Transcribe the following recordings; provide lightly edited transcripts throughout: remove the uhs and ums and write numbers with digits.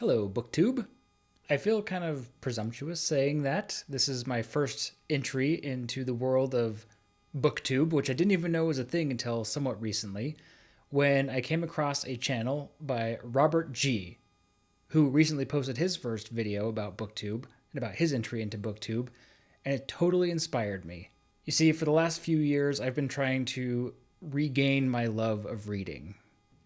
Hello, BookTube. I feel kind of presumptuous saying that. This is my first entry into the world of BookTube, which I didn't even know was a thing until somewhat recently, when I came across a channel by Robert G, who recently posted his first video about BookTube and about his entry into BookTube, and it totally inspired me. You see, for the last few years, I've been trying to regain my love of reading.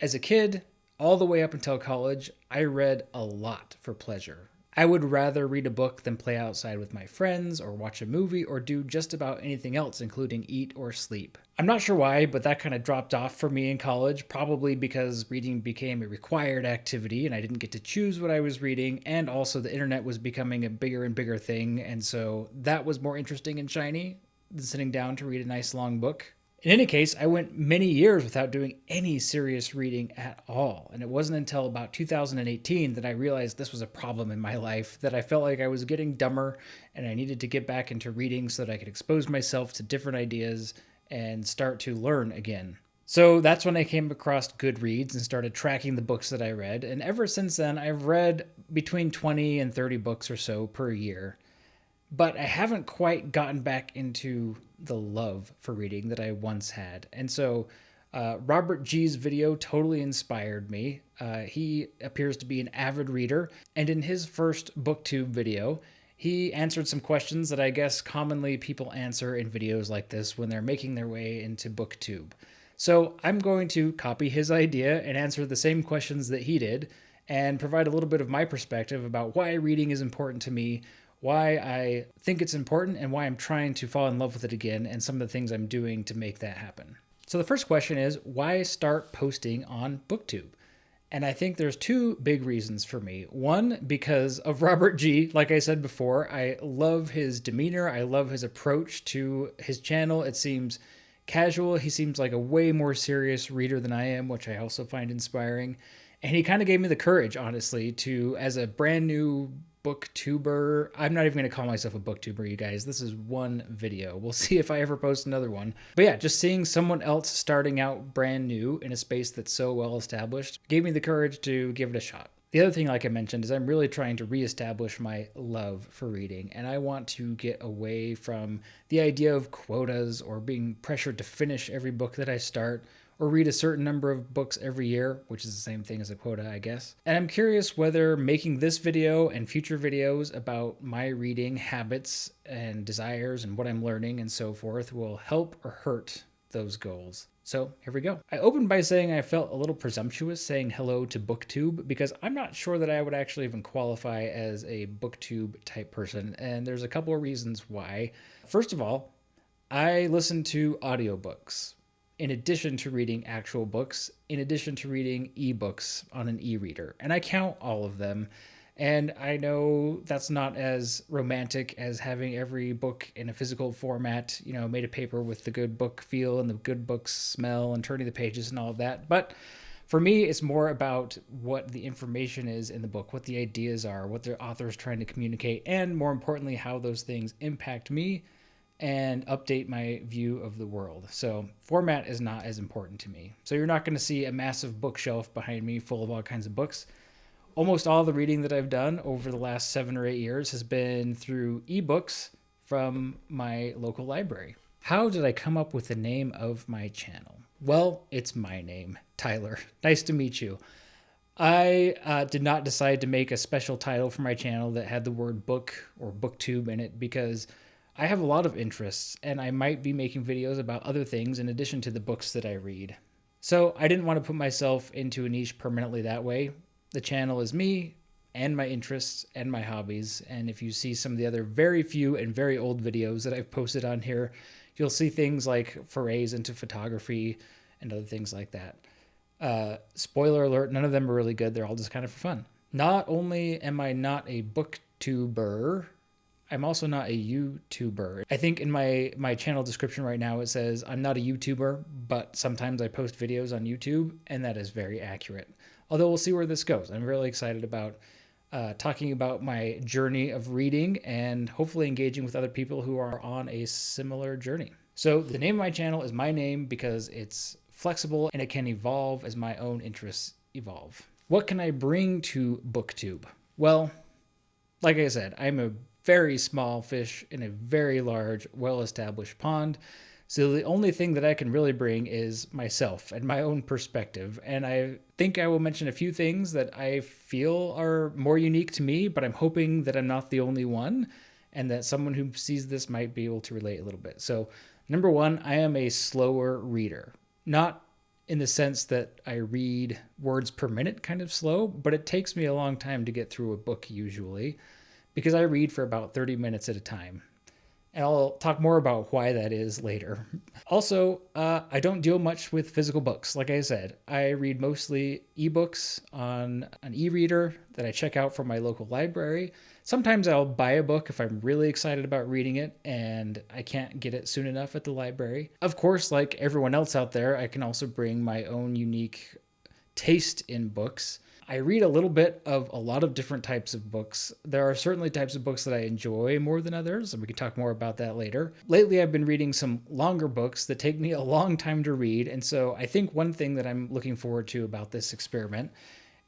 As a kid, all the way up until college, I read a lot for pleasure. I would rather read a book than play outside with my friends or watch a movie or do just about anything else, including eat or sleep. I'm not sure why, but that kind of dropped off for me in college, probably because reading became a required activity and I didn't get to choose what I was reading, and also the internet was becoming a bigger and bigger thing, and so that was more interesting and shiny than sitting down to read a nice long book. In any case, I went many years without doing any serious reading at all, and it wasn't until about 2018 that I realized this was a problem in my life, that I felt like I was getting dumber and I needed to get back into reading so that I could expose myself to different ideas and start to learn again. So that's when I came across Goodreads and started tracking the books that I read, and ever since then I've read between 20 and 30 books or so per year. But I haven't quite gotten back into the love for reading that I once had. And so Robert G's video totally inspired me. He appears to be an avid reader. And in his first BookTube video, he answered some questions that I guess commonly people answer in videos like this when they're making their way into BookTube. So I'm going to copy his idea and answer the same questions that he did and provide a little bit of my perspective about why reading is important to me, why I think it's important, and why I'm trying to fall in love with it again, and some of the things I'm doing to make that happen. So the first question is, why start posting on BookTube? And I think there's two big reasons for me. One, because of Robert G. Like I said before, I love his demeanor. I love his approach to his channel. It seems casual. He seems like a way more serious reader than I am, which I also find inspiring. And he kind of gave me the courage, honestly, to, as a brand new booktuber. I'm not even going to call myself a booktuber, you guys. This is one video. We'll see if I ever post another one. But yeah, just seeing someone else starting out brand new in a space that's so well established gave me the courage to give it a shot. The other thing, like I mentioned, is I'm really trying to reestablish my love for reading, and I want to get away from the idea of quotas or being pressured to finish every book that I start, or read a certain number of books every year, which is the same thing as a quota, I guess. And I'm curious whether making this video and future videos about my reading habits and desires and what I'm learning and so forth will help or hurt those goals. So here we go. I opened by saying I felt a little presumptuous saying hello to BookTube because I'm not sure that I would actually even qualify as a BookTube type person, and there's a couple of reasons why. First of all, I listen to audiobooks in addition to reading actual books, in addition to reading ebooks on an e-reader. And I count all of them. And I know that's not as romantic as having every book in a physical format, made of paper with the good book feel and the good book smell and turning the pages and all of that. But for me, it's more about what the information is in the book, what the ideas are, what the author is trying to communicate, and more importantly, how those things impact me and update my view of the world. So format is not as important to me. So you're not going to see a massive bookshelf behind me full of all kinds of books. Almost all the reading that I've done over the last 7 or 8 years has been through ebooks from my local library. How did I come up with the name of my channel? Well, it's my name, Tyler. Nice to meet you. I did not decide to make a special title for my channel that had the word book or BookTube in it because I have a lot of interests, and I might be making videos about other things in addition to the books that I read. So I didn't want to put myself into a niche permanently that way. The channel is me and my interests and my hobbies, and if you see some of the other very few and very old videos that I've posted on here, you'll see things like forays into photography and other things like that. Spoiler alert, none of them are really good. They're all just kind of for fun. Not only am I not a booktuber, I'm also not a YouTuber. I think in my channel description right now it says I'm not a YouTuber, but sometimes I post videos on YouTube, and that is very accurate. Although we'll see where this goes. I'm really excited about talking about my journey of reading and hopefully engaging with other people who are on a similar journey. So the name of my channel is my name because it's flexible and it can evolve as my own interests evolve. What can I bring to BookTube? Well, like I said, I'm a very small fish in a very large, well-established pond. So the only thing that I can really bring is myself and my own perspective. And I think I will mention a few things that I feel are more unique to me, but I'm hoping that I'm not the only one and that someone who sees this might be able to relate a little bit. So, number one, I am a slower reader. Not in the sense that I read words per minute kind of slow, but it takes me a long time to get through a book usually because I read for about 30 minutes at a time. And I'll talk more about why that is later. Also, I don't deal much with physical books. Like I said, I read mostly ebooks on an e-reader that I check out from my local library. Sometimes I'll buy a book if I'm really excited about reading it and I can't get it soon enough at the library. Of course, like everyone else out there, I can also bring my own unique taste in books. I read a little bit of a lot of different types of books. There are certainly types of books that I enjoy more than others, and we can talk more about that later. Lately, I've been reading some longer books that take me a long time to read, and so I think one thing that I'm looking forward to about this experiment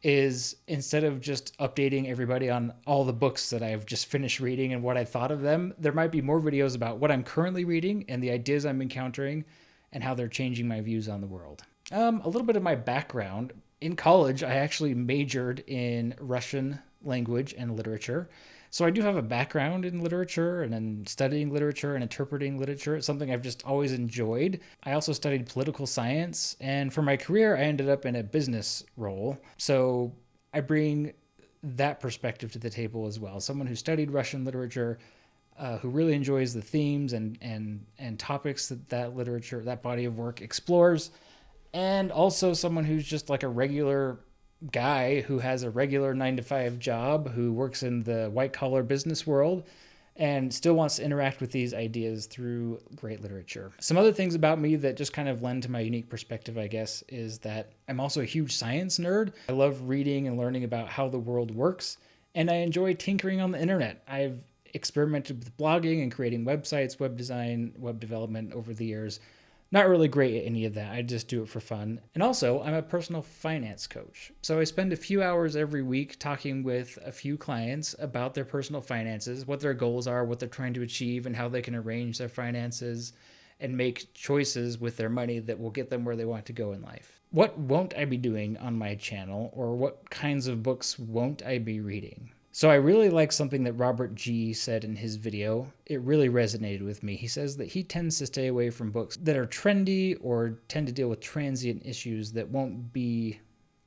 is instead of just updating everybody on all the books that I've just finished reading and what I thought of them, there might be more videos about what I'm currently reading and the ideas I'm encountering and how they're changing my views on the world. A little bit of my background. In college, I actually majored in Russian language and literature. So I do have a background in literature and in studying literature and interpreting literature. It's something I've just always enjoyed. I also studied political science, and for my career, I ended up in a business role. So I bring that perspective to the table as well. Someone who studied Russian literature, who really enjoys the themes and topics that literature, that body of work explores, and also someone who's just like a regular guy who has a regular 9 to 5 job, who works in the white collar business world and still wants to interact with these ideas through great literature. Some other things about me that just kind of lend to my unique perspective, I guess, is that I'm also a huge science nerd. I love reading and learning about how the world works, and I enjoy tinkering on the internet. I've experimented with blogging and creating websites, web design, web development over the years. Not really great at any of that. I just do it for fun. And also, I'm a personal finance coach. So I spend a few hours every week talking with a few clients about their personal finances, what their goals are, what they're trying to achieve, and how they can arrange their finances and make choices with their money that will get them where they want to go in life. What won't I be doing on my channel, or what kinds of books won't I be reading? So I really like something that Robert G. said in his video. It really resonated with me. He says that he tends to stay away from books that are trendy or tend to deal with transient issues that won't be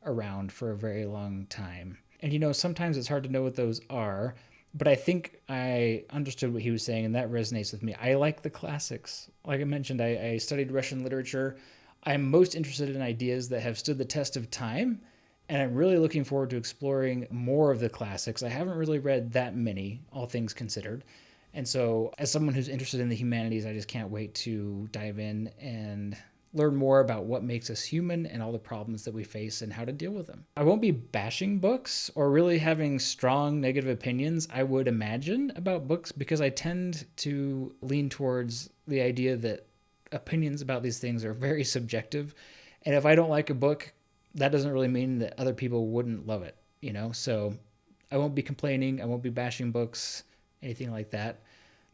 around for a very long time. And sometimes it's hard to know what those are, but I think I understood what he was saying, and that resonates with me. I like the classics. Like I mentioned, I studied Russian literature. I'm most interested in ideas that have stood the test of time, and I'm really looking forward to exploring more of the classics. I haven't really read that many, all things considered. And so as someone who's interested in the humanities, I just can't wait to dive in and learn more about what makes us human and all the problems that we face and how to deal with them. I won't be bashing books or really having strong negative opinions, I would imagine, about books, because I tend to lean towards the idea that opinions about these things are very subjective. And if I don't like a book, that doesn't really mean that other people wouldn't love it, So I won't be complaining. I won't be bashing books, anything like that.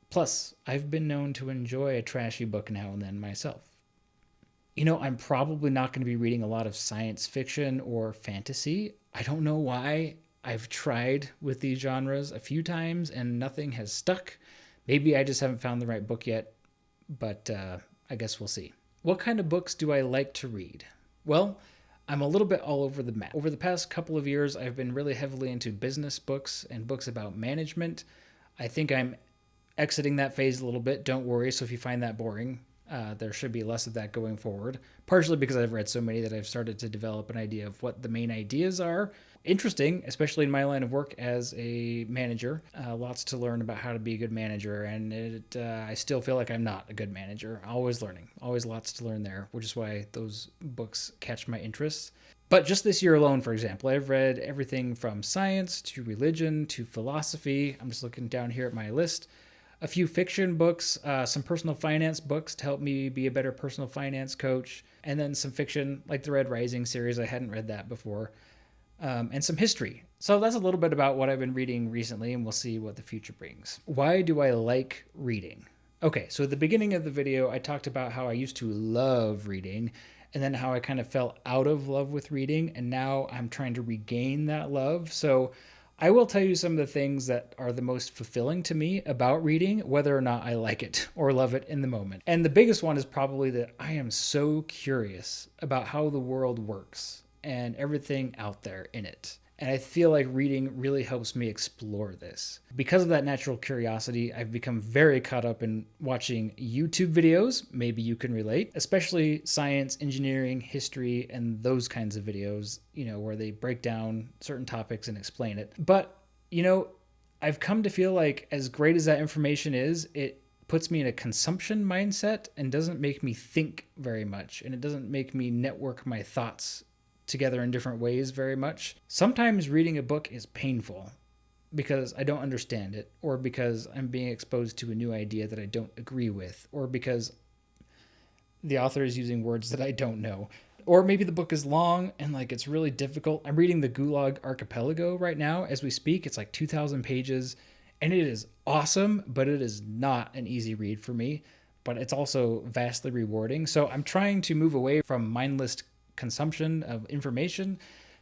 Plus, I've been known to enjoy a trashy book now and then myself. I'm probably not going to be reading a lot of science fiction or fantasy. I don't know why. I've tried with these genres a few times and nothing has stuck. Maybe I just haven't found the right book yet, but I guess we'll see. What kind of books do I like to read? Well, I'm a little bit all over the map. Over the past couple of years, I've been really heavily into business books and books about management. I think I'm exiting that phase a little bit. Don't worry. So if you find that boring, there should be less of that going forward. Partially because I've read so many that I've started to develop an idea of what the main ideas are. Interesting, especially in my line of work as a manager. Lots to learn about how to be a good manager, and I still feel like I'm not a good manager. Always learning, always lots to learn there, which is why those books catch my interest. But just this year alone, for example, I've read everything from science to religion to philosophy. I'm just looking down here at my list. A few fiction books, some personal finance books to help me be a better personal finance coach, and then some fiction like the Red Rising series. I hadn't read that before. and some history. So that's a little bit about what I've been reading recently, and we'll see what the future brings. Why do I like reading? Okay, so at the beginning of the video, I talked about how I used to love reading, and then how I kind of fell out of love with reading, and now I'm trying to regain that love. So I will tell you some of the things that are the most fulfilling to me about reading, whether or not I like it or love it in the moment. And the biggest one is probably that I am so curious about how the world works and everything out there in it. And I feel like reading really helps me explore this. Because of that natural curiosity, I've become very caught up in watching YouTube videos. Maybe you can relate, especially science, engineering, history, and those kinds of videos, where they break down certain topics and explain it. But, I've come to feel like as great as that information is, it puts me in a consumption mindset and doesn't make me think very much. And it doesn't make me network my thoughts together in different ways very much. Sometimes reading a book is painful because I don't understand it, or because I'm being exposed to a new idea that I don't agree with, or because the author is using words that I don't know. Or maybe the book is long and it's really difficult. I'm reading the Gulag Archipelago right now as we speak. It's like 2,000 pages and it is awesome, but it is not an easy read for me, but it's also vastly rewarding. So I'm trying to move away from mindless consumption of information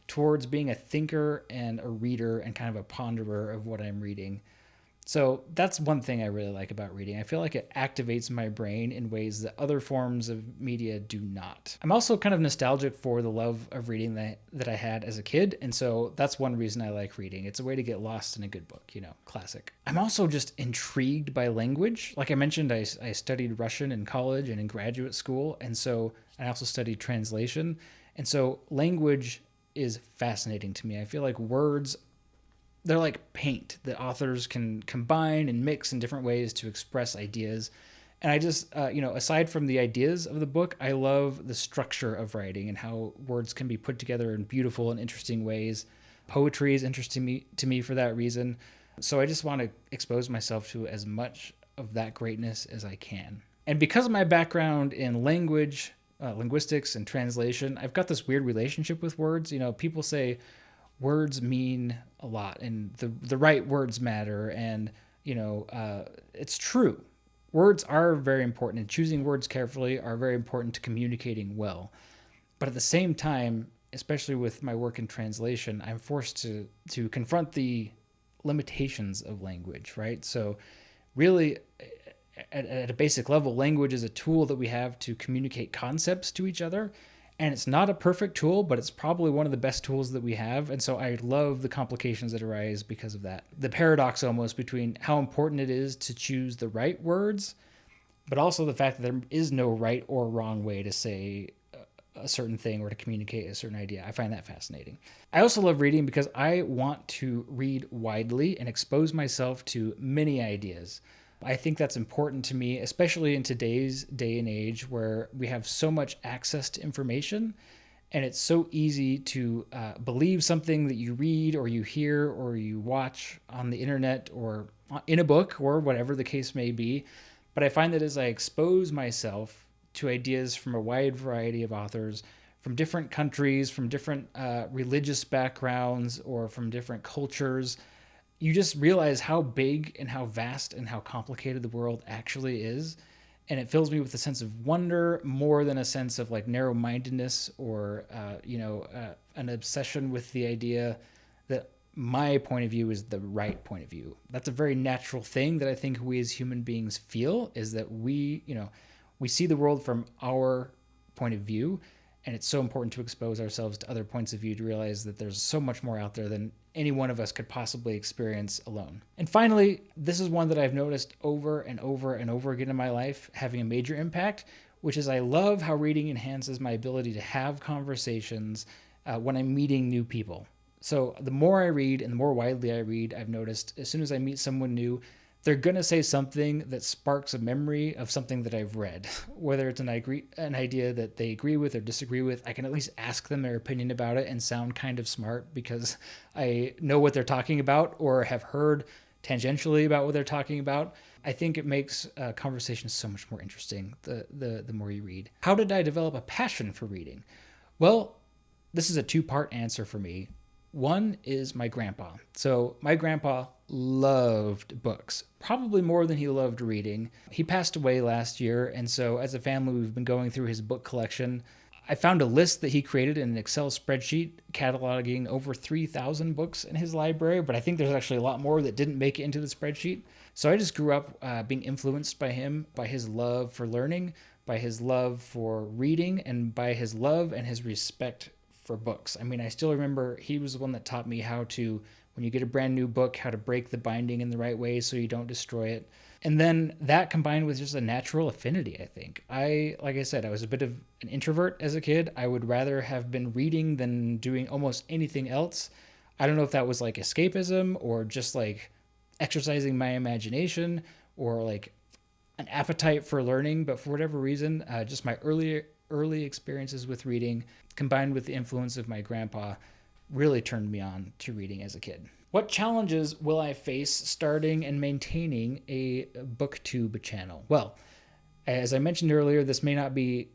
towards being a thinker and a reader and kind of a ponderer of what I'm reading. So that's one thing I really like about reading. I feel like it activates my brain in ways that other forms of media do not. I'm also kind of nostalgic for the love of reading that I had as a kid. And so that's one reason I like reading. It's a way to get lost in a good book, classic. I'm also just intrigued by language. Like I mentioned, I studied Russian in college and in graduate school. And so I also studied translation. And so language is fascinating to me. I feel like words, they're like paint that authors can combine and mix in different ways to express ideas. And I just, aside from the ideas of the book, I love the structure of writing and how words can be put together in beautiful and interesting ways. Poetry is interesting to me for that reason. So I just want to expose myself to as much of that greatness as I can. And because of my background in language, linguistics, and translation, I've got this weird relationship with words. People say, words mean a lot and the right words matter. And, it's true. Words are very important, and choosing words carefully are very important to communicating well. But at the same time, especially with my work in translation, I'm forced to confront the limitations of language, right? So really, at a basic level, language is a tool that we have to communicate concepts to each other. And it's not a perfect tool, but it's probably one of the best tools that we have. And so I love the complications that arise because of that. The paradox almost between how important it is to choose the right words, but also the fact that there is no right or wrong way to say a certain thing or to communicate a certain idea. I find that fascinating. I also love reading because I want to read widely and expose myself to many ideas. I think that's important to me, especially in today's day and age where we have so much access to information, and it's so easy to believe something that you read or you hear or you watch on the internet or in a book or whatever the case may be. But I find that as I expose myself to ideas from a wide variety of authors, from different countries, from different religious backgrounds, or from different cultures, you just realize how big and how vast and how complicated the world actually is. And it fills me with a sense of wonder more than a sense of narrow-mindedness or, an obsession with the idea that my point of view is the right point of view. That's a very natural thing that I think we as human beings feel, is that we see the world from our point of view. And it's so important to expose ourselves to other points of view to realize that there's so much more out there than any one of us could possibly experience alone. And finally, this is one that I've noticed over and over and over again in my life having a major impact, which is I love how reading enhances my ability to have conversations when I'm meeting new people. So the more I read and the more widely I read, I've noticed as soon as I meet someone new, they're going to say something that sparks a memory of something that I've read. Whether it's an idea that they agree with or disagree with, I can at least ask them their opinion about it and sound kind of smart because I know what they're talking about or have heard tangentially about what they're talking about. I think it makes conversations so much more interesting the more you read. How did I develop a passion for reading? Well, this is a two-part answer for me. One is my grandpa. So my grandpa loved books, probably more than he loved reading. He passed away last year, and so as a family, we've been going through his book collection. I found a list that he created in an Excel spreadsheet cataloging over 3,000 books in his library, but I think there's actually a lot more that didn't make it into the spreadsheet. So I just grew up being influenced by him, by his love for learning, by his love for reading, and by his love and his respect for books. I mean, I still remember he was the one that taught me how to, when you get a brand new book, how to break the binding in the right way so you don't destroy it. And then that combined with just a natural affinity, I think. Like I said, I was a bit of an introvert as a kid. I would rather have been reading than doing almost anything else. I don't know if that was like escapism or just like exercising my imagination or like an appetite for learning, but for whatever reason, just my early experiences with reading combined with the influence of my grandpa really turned me on to reading as a kid. What challenges will I face starting and maintaining a BookTube channel? Well, as I mentioned earlier, this may not be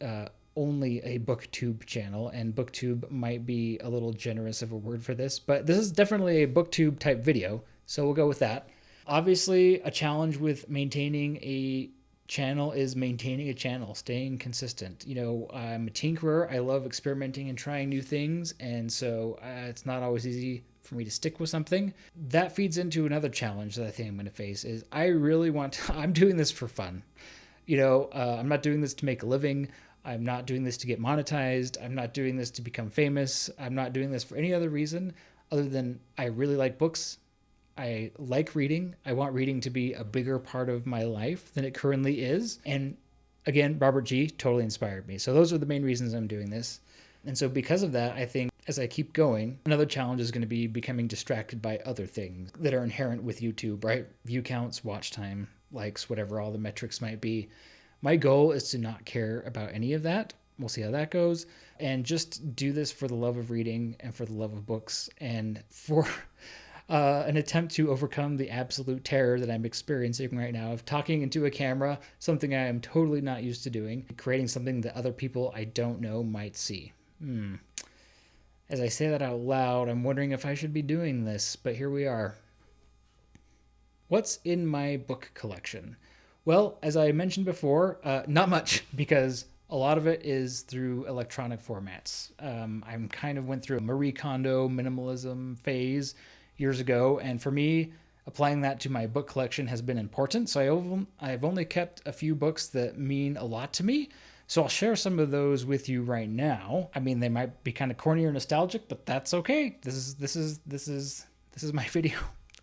only a BookTube channel, and BookTube might be a little generous of a word for this, but this is definitely a BookTube type video, so we'll go with that. Obviously, a challenge with maintaining a channel is maintaining a channel, staying consistent. You know, I'm a tinkerer. I love experimenting and trying new things, and so it's not always easy for me to stick with something. That feeds into another challenge that I think I'm going to face is I really want to, I'm doing this for fun. You know, I'm not doing this to make a living. I'm not doing this to get monetized. I'm not doing this to become famous. I'm not doing this for any other reason other than I really like books. I like reading. I want reading to be a bigger part of my life than it currently is. And again, Robert G. totally inspired me. So those are the main reasons I'm doing this. And so because of that, I think as I keep going, another challenge is going to be becoming distracted by other things that are inherent with YouTube, right? View counts, watch time, likes, whatever all the metrics might be. My goal is to not care about any of that. We'll see how that goes. And just do this for the love of reading and for the love of books and for an attempt to overcome the absolute terror that I'm experiencing right now of talking into a camera, something I am totally not used to doing, creating something that other people I don't know might see. As I say that out loud, I'm wondering if I should be doing this, but here we are. What's in my book collection? Well, as I mentioned before, not much, because a lot of it is through electronic formats. I kind of went through a Marie Kondo minimalism phase years ago, and for me, applying that to my book collection has been important. So I've only kept a few books that mean a lot to me. So I'll share some of those with you right now. I mean, they might be kind of corny or nostalgic, but that's okay. This is my video,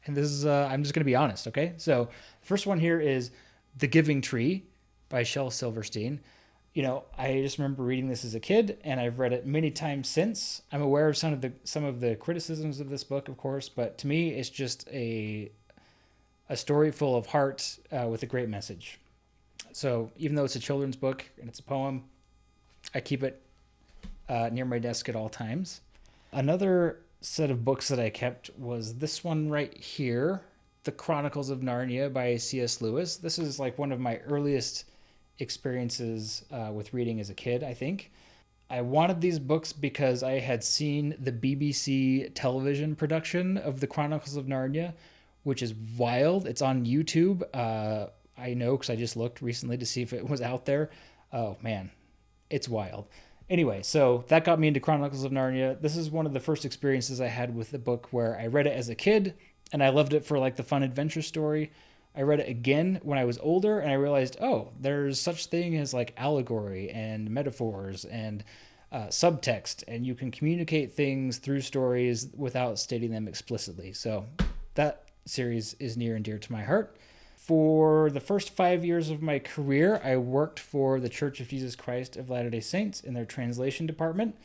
and this is I'm just gonna be honest. Okay, so the first one here is The Giving Tree by Shel Silverstein. You know, I just remember reading this as a kid, and I've read it many times since. I'm aware of some of the criticisms of this book, of course, but to me, it's just a story full of heart with a great message. So even though it's a children's book and it's a poem, I keep it near my desk at all times. Another set of books that I kept was this one right here, The Chronicles of Narnia by C.S. Lewis. This is like one of my earliest experiences with reading as a kid, I think. I wanted these books because I had seen the BBC television production of The Chronicles of Narnia, which is wild. It's on YouTube. I know because I just looked recently to see if it was out there. Oh man, it's wild. Anyway, so that got me into Chronicles of Narnia. This is one of the first experiences I had with the book where I read it as a kid and I loved it for like the fun adventure story. I read it again when I was older and I realized, oh, there's such thing as like allegory and metaphors and subtext, and you can communicate things through stories without stating them explicitly. So that series is near and dear to my heart. For the first 5 years of my career, I worked for the Church of Jesus Christ of Latter-day Saints in their translation department.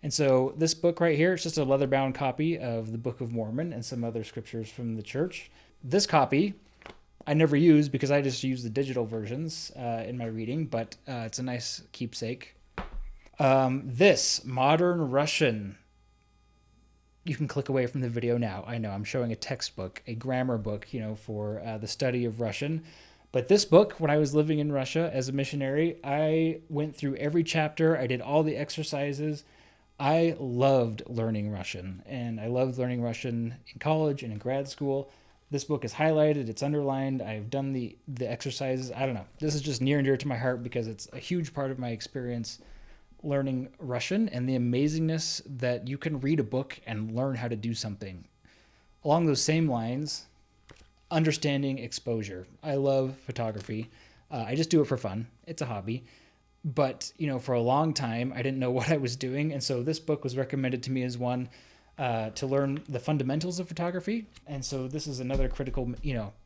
And so this book right here, it's just a leather-bound copy of the Book of Mormon and some other scriptures from the church. This copy I never use because I just use the digital versions in my reading, but it's a nice keepsake. This Modern Russian. You can click away from the video now. I know I'm showing a textbook, a grammar book, for the study of Russian. But this book, when I was living in Russia as a missionary, I went through every chapter. I did all the exercises. I loved learning Russian, and I loved learning Russian in college and in grad school. This book is highlighted, it's underlined. I've done the exercises. I don't know. This is just near and dear to my heart because it's a huge part of my experience learning Russian and the amazingness that you can read a book and learn how to do something. Along those same lines, understanding exposure. I love photography. I just do it for fun. It's a hobby. But, for a long time, I didn't know what I was doing. And so this book was recommended to me as one to learn the fundamentals of photography. And so this is another critical,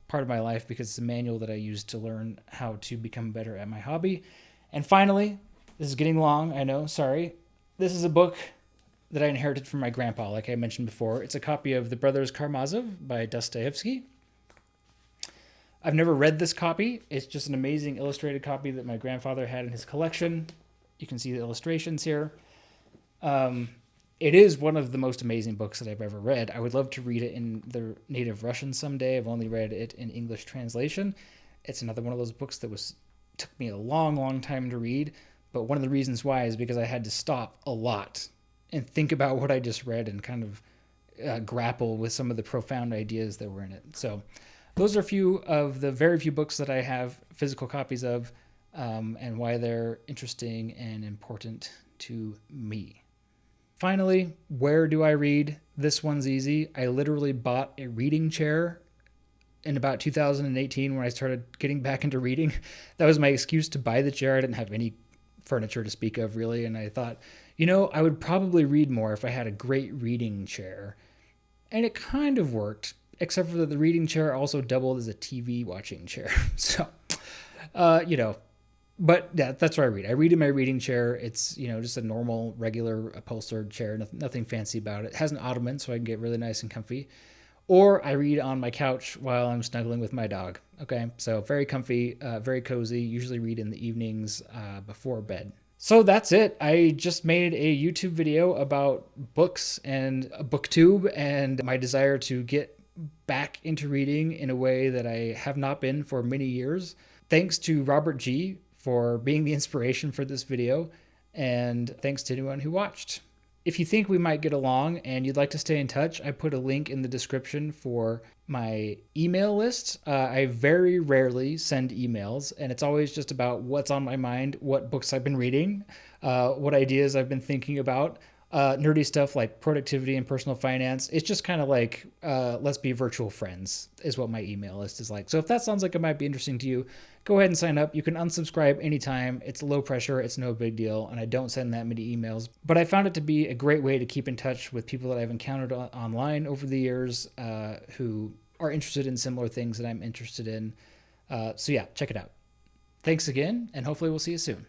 part of my life because it's a manual that I use to learn how to become better at my hobby. And finally, this is getting long, I know, sorry. This is a book that I inherited from my grandpa, like I mentioned before. It's a copy of The Brothers Karamazov by Dostoevsky. I've never read this copy. It's just an amazing illustrated copy that my grandfather had in his collection. You can see the illustrations here. It is one of the most amazing books that I've ever read. I would love to read it in the native Russian someday. I've only read it in English translation. It's another one of those books that took me a long, long time to read. But one of the reasons why is because I had to stop a lot and think about what I just read and kind of grapple with some of the profound ideas that were in it. So those are a few of the very few books that I have physical copies of, and why they're interesting and important to me. Finally, where do I read? This one's easy. I literally bought a reading chair in about 2018 when I started getting back into reading. That was my excuse to buy the chair. I didn't have any furniture to speak of, really, and I thought, I would probably read more if I had a great reading chair. And it kind of worked, except for that the reading chair also doubled as a TV watching chair. So, but yeah, that's where I read. I read in my reading chair. It's, just a normal, regular upholstered chair, nothing fancy about it. It has an ottoman, so I can get really nice and comfy. Or I read on my couch while I'm snuggling with my dog. Okay, so very comfy, very cozy. Usually read in the evenings before bed. So that's it. I just made a YouTube video about books and BookTube and my desire to get back into reading in a way that I have not been for many years. Thanks to Robert G for being the inspiration for this video, and thanks to anyone who watched. If you think we might get along and you'd like to stay in touch, I put a link in the description for my email list. I very rarely send emails, and it's always just about what's on my mind, what books I've been reading, what ideas I've been thinking about, nerdy stuff like productivity and personal finance. It's just kind of like, let's be virtual friends is what my email list is like. So if that sounds like it might be interesting to you, go ahead and sign up. You can unsubscribe anytime. It's low pressure. It's no big deal. And I don't send that many emails, but I found it to be a great way to keep in touch with people that I've encountered online over the years, who are interested in similar things that I'm interested in. So yeah, check it out. Thanks again, and hopefully we'll see you soon.